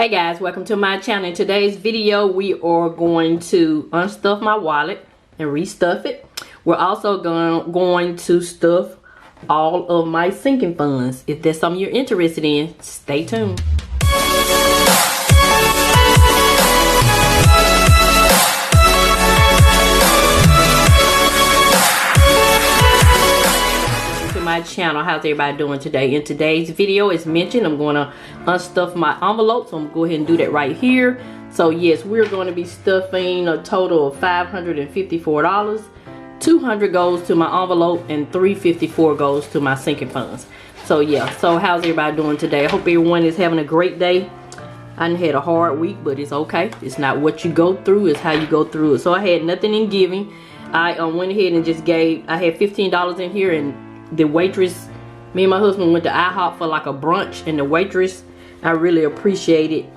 Hey guys, welcome to my channel. In today's video we are going to unstuff my wallet and restuff it. We're also going to stuff all of my sinking funds. If that's something you're interested in, stay tuned. My channel. How's everybody doing today? In today's video, as mentioned, I'm going to unstuff my envelope, so I'm going to go ahead and do that right here. So yes, we're going to be stuffing a total of $554. $200 goes to my envelope and $354 goes to my sinking funds. So yeah, so how's everybody doing today? I hope everyone is having a great day. I done had a hard week, but it's okay. It's not what you go through, it's how you go through it. So I had nothing in giving. I went ahead and just gave, I had $15 in here, and the waitress, me and my husband went to IHOP for like a brunch, and the waitress, I really appreciated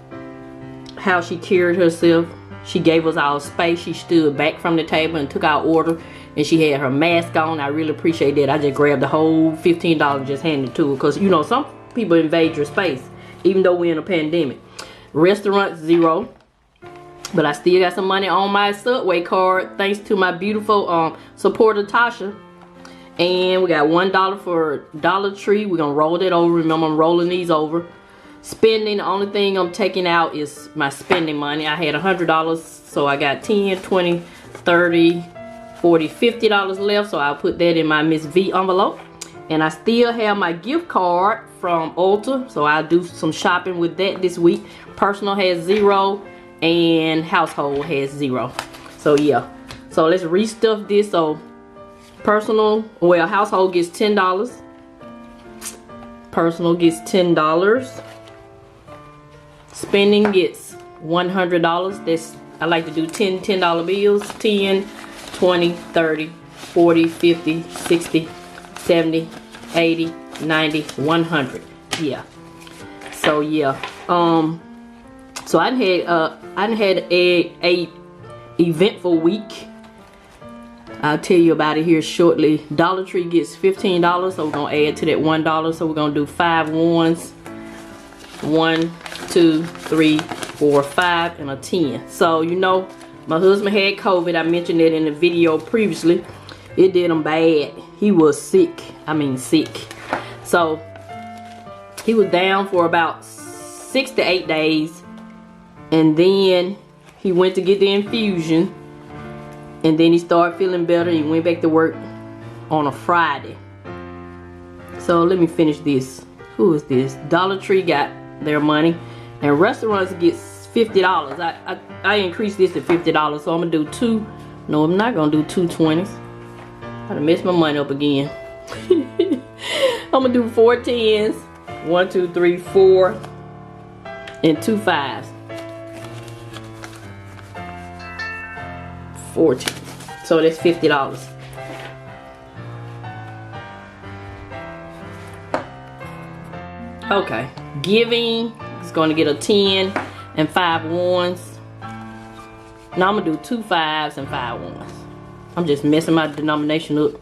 how she carried herself. She gave us our space. She stood back from the table and took our order, and she had her mask on. I really appreciate that. I just grabbed the whole $15 and just handed it to her, because you know some people invade your space even though we're in a pandemic. Restaurant, $0, but I still got some money on my Subway card thanks to my beautiful supporter Tasha. And we got $1 for Dollar Tree. We're gonna roll that over. Remember, I'm rolling these over. Spending, the only thing I'm taking out is my spending money. I had $100, so I got $10, $20, $30, $40, $50 left, so I'll put that in my Miss V envelope. And I still have my gift card from Ulta, so I'll do some shopping with that this week. Personal has $0 and household has $0. So yeah, so let's restuff this. So personal, well, household gets $10. Personal gets $10. Spending gets $100. That's, I like to do $10 bills. 10, 20, 30, 40, 50, 60, 70, 80, 90, 100. Yeah. So yeah. So I had a eventful week. I'll tell you about it here shortly. Dollar Tree gets $15, so we're gonna add to that $1. So we're gonna do 5 ones. 1, 2, 3, 4, 5, and a 10. So you know, my husband had COVID. I mentioned that in the video previously. It did him bad. He was sick. I mean sick. So he was down for about 6 to 8 days, and then he went to get the infusion. And then he started feeling better. He went back to work on a Friday. So let me finish this. Who is this? Dollar Tree got their money. And restaurants gets $50. I increased this to $50. So I'm going to do 2. No, I'm not going to do 2 20s. I done messed my money up again. I'm going to do 4 10s. 1, 2, 3, 4. And 2 5s. 14. So that's $50. Okay, giving is going to get a 10 and 5 ones. Now I'm gonna do 2 5s and 5 ones. I'm just messing my denomination up.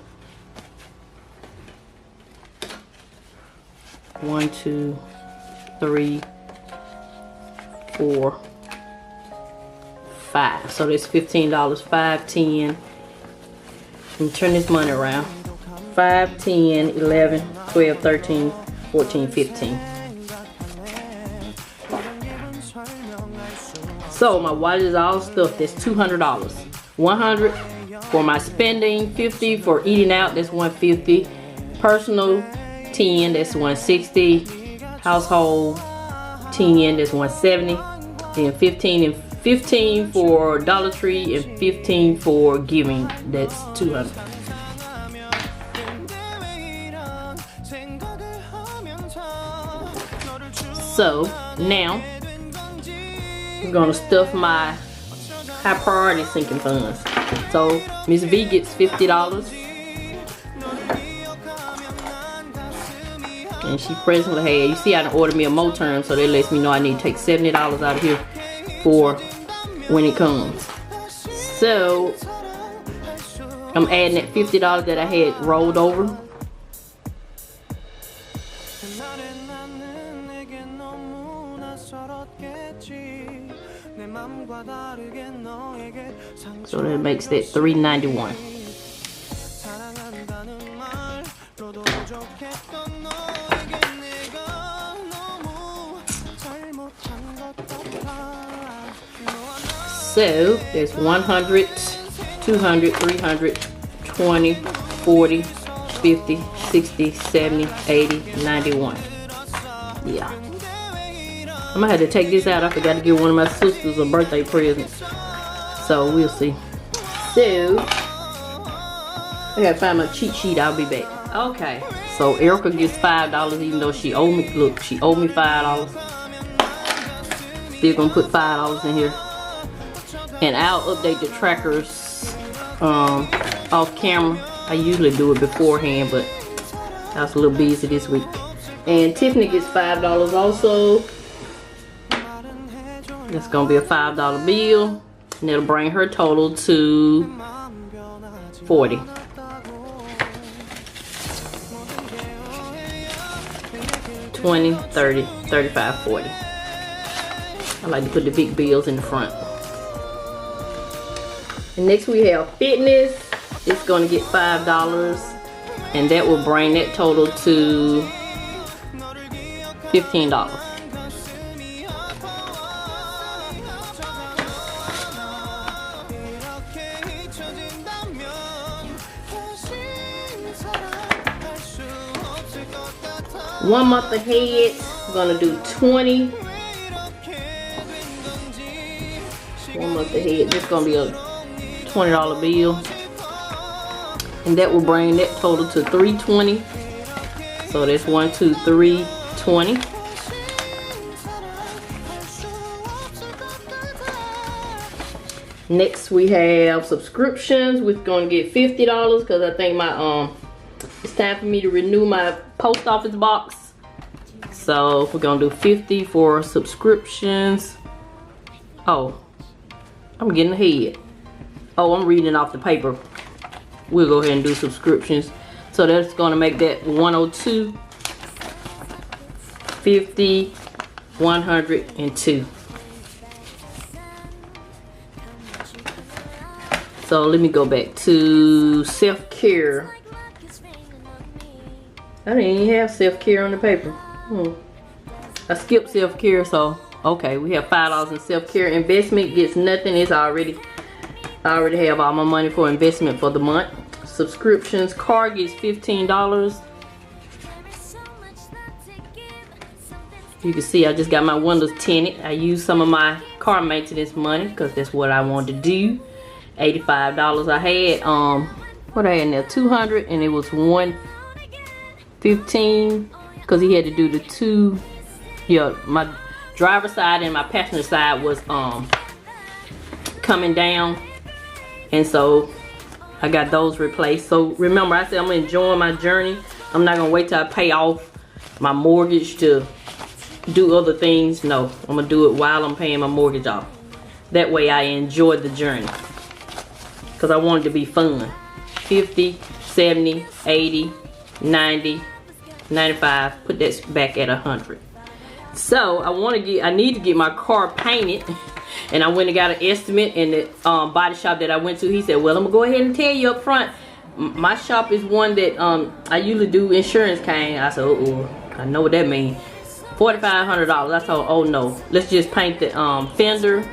1, 2, 3, 4, 5. So that's $15. 5, 10. Let me turn this money around. 5, 10, 11, 12, 13, 14, 15. So my wallet is all stuffed. That's $200. $100 for my spending, $50 for eating out. That's $150. Personal, $10. That's $160. Household, $10. That's $170. Then $15 for Dollar Tree and $15 for giving. That's $200. So now I'm gonna stuff my high priority sinking funds. So Miss V gets $50, and she presently had, you see I done ordered me a Moterm, so that lets me know I need to take $70 out of here for when it comes. So I'm adding that $50 that I had rolled over. So that makes that $391. So there's 100, 200, 300, 20, 40, 50, 60, 70, 80, 91. Yeah. I'm gonna have to take this out. I forgot to give one of my sisters a birthday present. So we'll see. So I gotta find my cheat sheet. I'll be back. Okay. So Erica gets $5 even though she owed me. Look, she owed me $5. Still gonna put $5 in here. And I'll update the trackers off camera. I usually do it beforehand, but I was a little busy this week. And Tiffany gets $5 also. That's gonna be a $5 bill, and it'll bring her total to 40. $20, $30, $35, $40. I like to put the big bills in the front. And next we have fitness. It's gonna get $5, and that will bring that total to $15. One month ahead, I'm gonna do 20. 1 month ahead, this is gonna be a $20 bill, and that will bring that total to $320. So that's 1, 2, 3, 20. Next we have subscriptions. We're gonna get $50 because I think my it's time for me to renew my post office box. So we're gonna do 50 for subscriptions. Oh, I'm getting ahead. Oh, I'm reading off the paper. We'll go ahead and do subscriptions. So that's gonna make that 102, 50, 102. So let me go back to self-care. I didn't even have self-care on the paper. I skipped self-care, so okay, we have $5 in self-care. Investment gets nothing. I already have all my money for investment for the month. Subscriptions, car gets $15. You can see I just got my windows tinted. I used some of my car maintenance money because that's what I wanted to do. $85 I had. What I had in there, 200, and it was 115 because he had to do the two. Yeah, my driver's side and my passenger side was coming down, and so I got those replaced. So remember, I said I'm enjoying my journey. I'm not gonna wait till I pay off my mortgage to do other things. No, I'm gonna do it while I'm paying my mortgage off. That way I enjoy the journey, because I want it to be fun. 50, 70, 80, 90, 95, put that back at 100. So I need to get my car painted, and I went and got an estimate, and the body shop that I went to, he said, well, I'm gonna go ahead and tell you up front, my shop is one that I usually do insurance claim. I said, uh-oh, I know what that means. $4,500. I said, oh no, let's just paint the fender.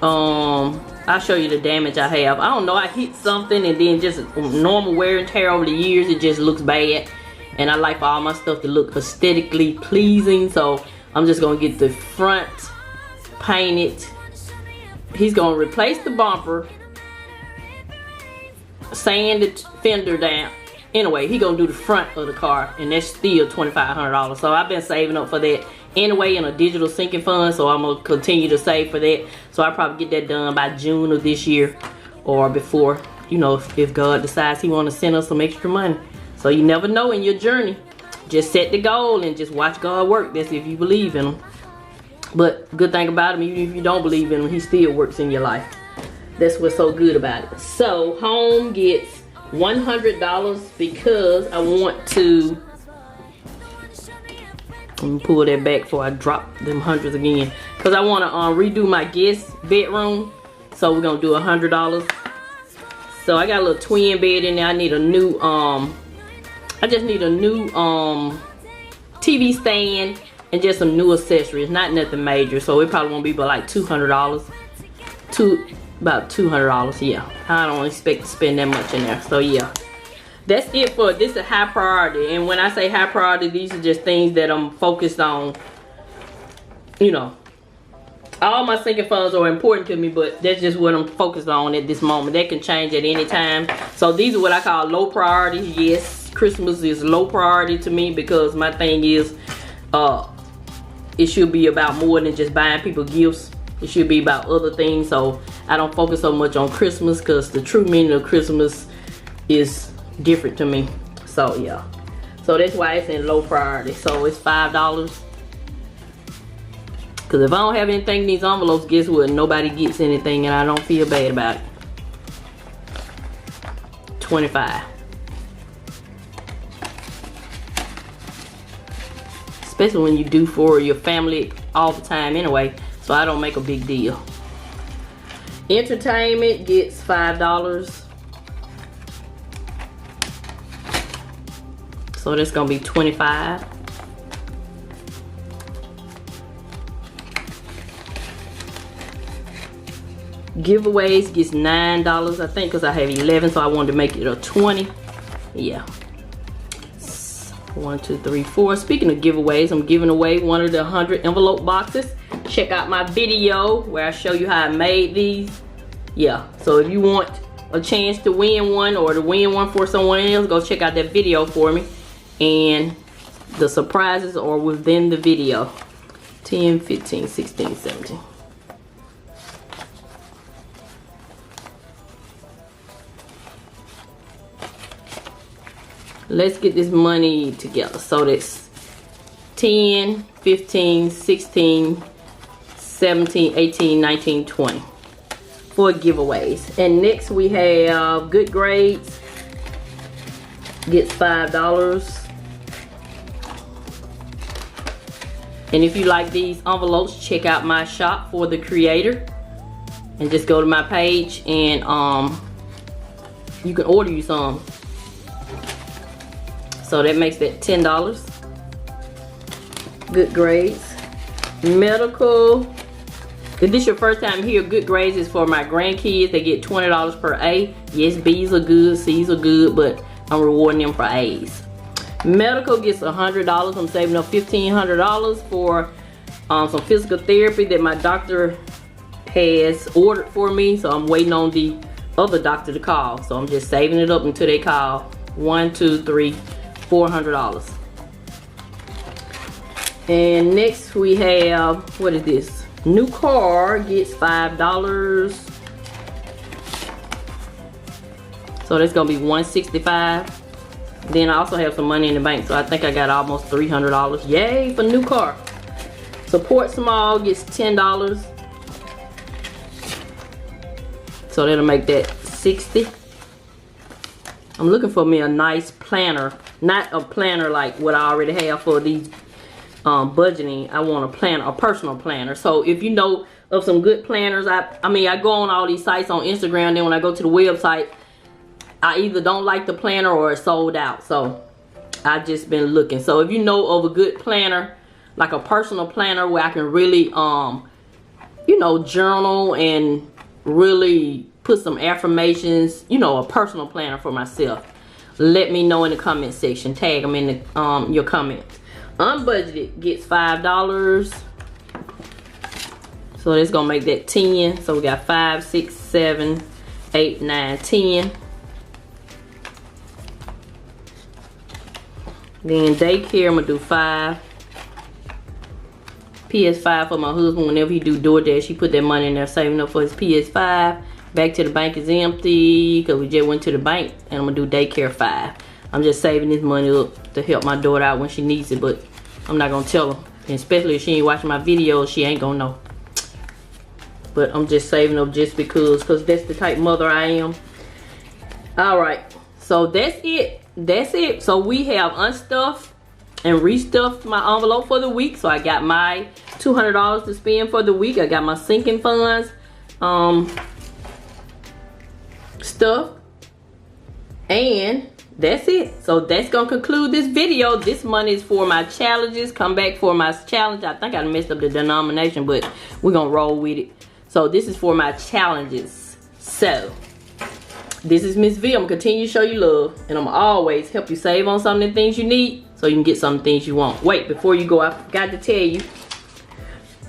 I'll show you the damage I have. I don't know, I hit something, and then just normal wear and tear over the years, it just looks bad. And I like for all my stuff to look aesthetically pleasing, so I'm just gonna get the front painted. He's gonna replace the bumper, sand the fender down. Anyway, he gonna do the front of the car, and that's still $2,500. So I've been saving up for that anyway in a digital sinking fund, so I'm gonna continue to save for that. So I'll probably get that done by June of this year, or before, you know, if God decides he wanna send us some extra money. So you never know in your journey. Just set the goal and just watch God work. That's if you believe in him. But good thing about him, even if you don't believe in him, he still works in your life. That's what's so good about it. So home gets $100 because I want to Let me pull that back before I drop them hundreds again. Because I want to redo my guest bedroom. So we're going to do $100. So I got a little twin bed in there. I need a new, I just need a new TV stand and just some new accessories. Not nothing major. So it probably won't be but like $200. About $200, yeah. I don't expect to spend that much in there. So yeah. That's it for this is a high priority. And when I say high priority, these are just things that I'm focused on. You know, all my sinking funds are important to me, but that's just what I'm focused on at this moment. That can change at any time. So these are what I call low priorities. Yes, Christmas is low priority to me because my thing is it should be about more than just buying people gifts. It should be about other things. So I don't focus so much on Christmas because the true meaning of Christmas is different to me. So yeah, so that's why it's in low priority. So it's $5 because if I don't have anything in these envelopes, guess what, nobody gets anything and I don't feel bad about it. $25, especially when you do for your family all the time anyway, so I don't make a big deal. Entertainment gets $5. So that's gonna be $25. Giveaways gets $9, I think, because I have 11, so I wanted to make it a 20. Yeah. 1, 2, 3, 4. Speaking of giveaways, I'm giving away one of the 100 envelope boxes. Check out my video where I show you how I made these. Yeah. So if you want a chance to win one or to win one for someone else, go check out that video for me. And the surprises are within the video. 10, 15, 16, 17. Let's get this money together. So that's 10, 15, 16, 17, 18, 19, 20 for giveaways. And next we have Good Grades. Gets $5. And if you like these envelopes, check out my shop for the creator. And just go to my page and you can order you some. So that makes that $10. Good Grades. Medical. If this is your first time here, Good Grades is for my grandkids. They get $20 per A. Yes, B's are good, C's are good, but I'm rewarding them for A's. Medical gets $100. I'm saving up $1,500 for some physical therapy that my doctor has ordered for me. So I'm waiting on the other doctor to call. So I'm just saving it up until they call. 1, 2, 3, $400. And next we have, what is this? New car gets $5. So that's gonna be $165. Then I also have some money in the bank, so I think I got almost $300. Yay for new car. Support Small gets $10. So that'll make that $60. I'm looking for me a nice planner, not a planner like what I already have for these budgeting. I want a planner, a personal planner. So if you know of some good planners, I mean I go on all these sites on Instagram, then when I go to the website, I either don't like the planner or it's sold out. So I've just been looking. So if you know of a good planner, like a personal planner where I can really you know, journal and really put some affirmations, you know, a personal planner for myself, let me know in the comment section. Tag them in the your comments. Unbudgeted gets $5. So that's gonna make that 10. So we got 5, 6, 7, 8, 9, 10. Then daycare, I'm gonna do 5. PS5 for my husband. Whenever he do DoorDash, he put that money in there saving up for his PS5. Back to the bank is empty because we just went to the bank, and I'm gonna do daycare 5. I'm just saving this money up to help my daughter out when she needs it, but I'm not gonna tell her. And especially if she ain't watching my videos, she ain't gonna know. But I'm just saving up just because that's the type of mother I am. All right, so that's it. That's it. So we have unstuffed and restuffed my envelope for the week. So I got my $200 to spend for the week. I got my sinking funds stuff, and that's it. So that's gonna conclude this video. This money is for my challenges. Come back for my challenge. I think I messed up the denomination, but we're gonna roll with it. So this is for my challenges. So this is Miss V. I'm gonna continue to show you love, and I'm gonna always help you save on some of the things you need so you can get some things you want. Wait, before you go, I forgot to tell you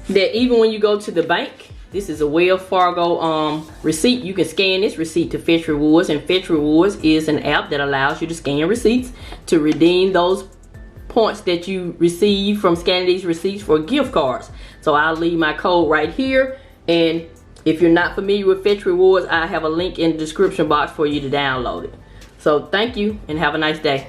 that even when you go to the bank, this is a Wells Fargo receipt. You can scan this receipt to Fetch Rewards, and Fetch Rewards is an app that allows you to scan receipts to redeem those points that you receive from scanning these receipts for gift cards. So I'll leave my code right here, and if you're not familiar with Fetch Rewards, I have a link in the description box for you to download it. So thank you and have a nice day.